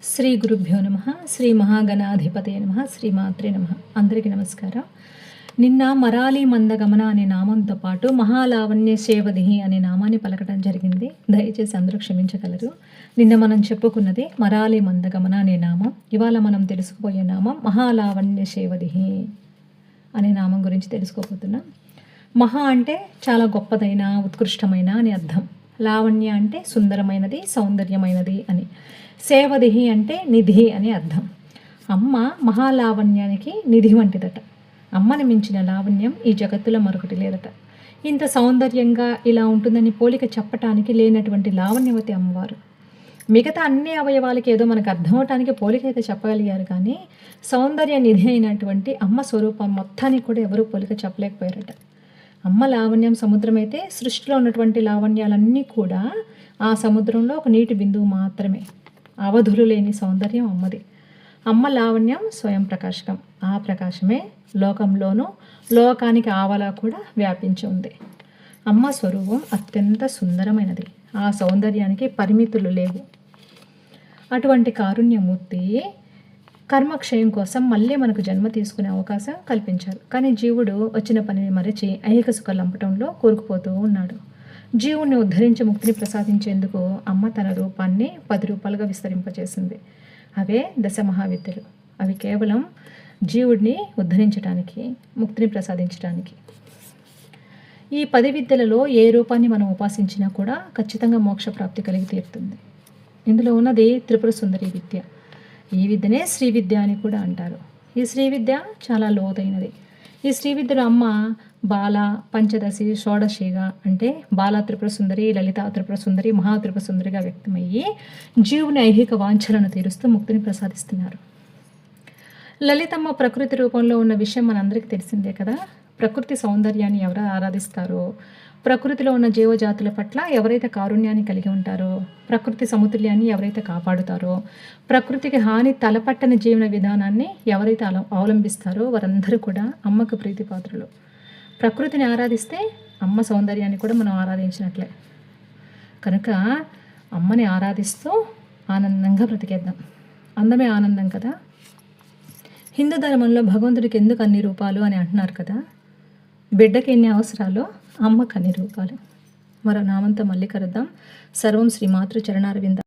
శ్రీ గురుభ్యో నమ. శ్రీ మహాగణాధిపతే నమ. శ్రీమాత్రే నమ. అందరికీ నమస్కారం. నిన్న మరాలి మందగమన అనే నామంతో పాటు మహాలావణ్య సేవదిహి అనే నామాన్ని పలకడం జరిగింది. దయచేసి అందరూ క్షమించగలరు. నిన్న మనం చెప్పుకున్నది మరాలి మందగమన అనే నామం. ఇవాళ మనం తెలుసుకోబోయే నామం మహాలావణ్య సేవదిహి అనే నామం గురించి తెలుసుకోబోతున్నాం. మహా అంటే చాలా గొప్పదైన, ఉత్కృష్టమైన అని అర్థం. లావణ్య అంటే సుందరమైనది, సౌందర్యమైనది అని. సేవదిహి అంటే నిధి అని అర్థం. అమ్మ మహాలావణ్యానికి నిధి వంటిదట. అమ్మని మించిన లావణ్యం ఈ జగత్తులో మరొకటి లేదట. ఇంత సౌందర్యంగా ఇలా ఉంటుందని పోలిక చెప్పటానికి లేనటువంటి లావణ్యవతి అమ్మవారు. మిగతా అన్ని అవయవాలకి ఏదో మనకు అర్థమవటానికి పోలిక అయితే చెప్పగలిగారు, కానీ సౌందర్య నిధి అయినటువంటి అమ్మ స్వరూపం మొత్తానికి కూడా ఎవరూ పోలిక చెప్పలేకపోయారట. అమ్మ లావణ్యం సముద్రం అయితే సృష్టిలో ఉన్నటువంటి లావణ్యాలన్నీ కూడా ఆ సముద్రంలో ఒక నీటి బిందువు మాత్రమే. అవధులు లేని సౌందర్యం అమ్మది. అమ్మ లావణ్యం స్వయం ప్రకాశకం. ఆ ప్రకాశమే లోకంలోనూ లోకానికి ఆవలా కూడా వ్యాపించి ఉంది. అమ్మ స్వరూపం అత్యంత సుందరమైనది. ఆ సౌందర్యానికి పరిమితులు లేవు. అటువంటి కారుణ్యమూర్తి కర్మక్షయం కోసం మళ్ళీ మనకు జన్మ తీసుకునే అవకాశం కల్పించారు. కానీ జీవుడు వచ్చిన పనిని మరచి ఐహిక సుఖలంపటంలో కూరుకుపోతూ ఉన్నాడు. జీవుణ్ణి ఉద్ధరించి ముక్తిని ప్రసాదించేందుకు అమ్మ తన రూపాన్ని 10 రూపాలుగా విస్తరింపజేసింది. అవే దశమహావిద్యలు. అవి కేవలం జీవుడిని ఉద్ధరించడానికి, ముక్తిని ప్రసాదించడానికి. ఈ 10 విద్యలలో ఏ రూపాన్ని మనం ఉపాసించినా కూడా ఖచ్చితంగా మోక్షప్రాప్తి కలిగి తీరుతుంది. ఇందులో ఉన్నది త్రిపుర సుందరి విద్య. ఈ విద్యనే శ్రీ విద్య అని కూడా అంటారు. ఈ శ్రీ విద్య చాలా లోతైనది. ఈ శ్రీ విద్యలో అమ్మ బాల, పంచదశి, షోడశిగా అంటే బాల త్రిపుర సుందరి, లలిత త్రిపుర సుందరి, మహా త్రిపుర సుందరిగా వ్యక్తమయ్యి జీవుని ఐహిక వాంఛలను తీరుస్తూ ముక్తిని ప్రసాదిస్తున్నారు. లలితమ్మ ప్రకృతి రూపంలో ఉన్న విషయం మనందరికీ తెలిసిందే కదా. ప్రకృతి సౌందర్యాన్ని ఎవరు ఆరాధిస్తారో, ప్రకృతిలో ఉన్న జీవజాతుల పట్ల ఎవరైతే కారుణ్యాన్ని కలిగి ఉంటారో, ప్రకృతి సమతుల్యాన్ని ఎవరైతే కాపాడుతారో, ప్రకృతికి హాని తలపట్టని జీవన విధానాన్ని ఎవరైతే అవలంబిస్తారో వారందరూ కూడా అమ్మకు ప్రీతిపాత్రులు. ప్రకృతిని ఆరాధిస్తే అమ్మ సౌందర్యాన్ని కూడా మనం ఆరాధించినట్లే. కనుక అమ్మని ఆరాధిస్తూ ఆనందంగా బ్రతికేద్దాం. అందమే ఆనందం కదా. హిందూ ధర్మంలో భగవంతుడికి ఎందుకు అన్ని రూపాలు అని అంటున్నారు కదా. బిడ్డకి ఎన్ని అవసరాలు, అమ్మకు అన్ని రూపాలు. మరో నామంతో మళ్ళీ కలుద్దాం. సర్వం శ్రీమాతృ చరణారవింద.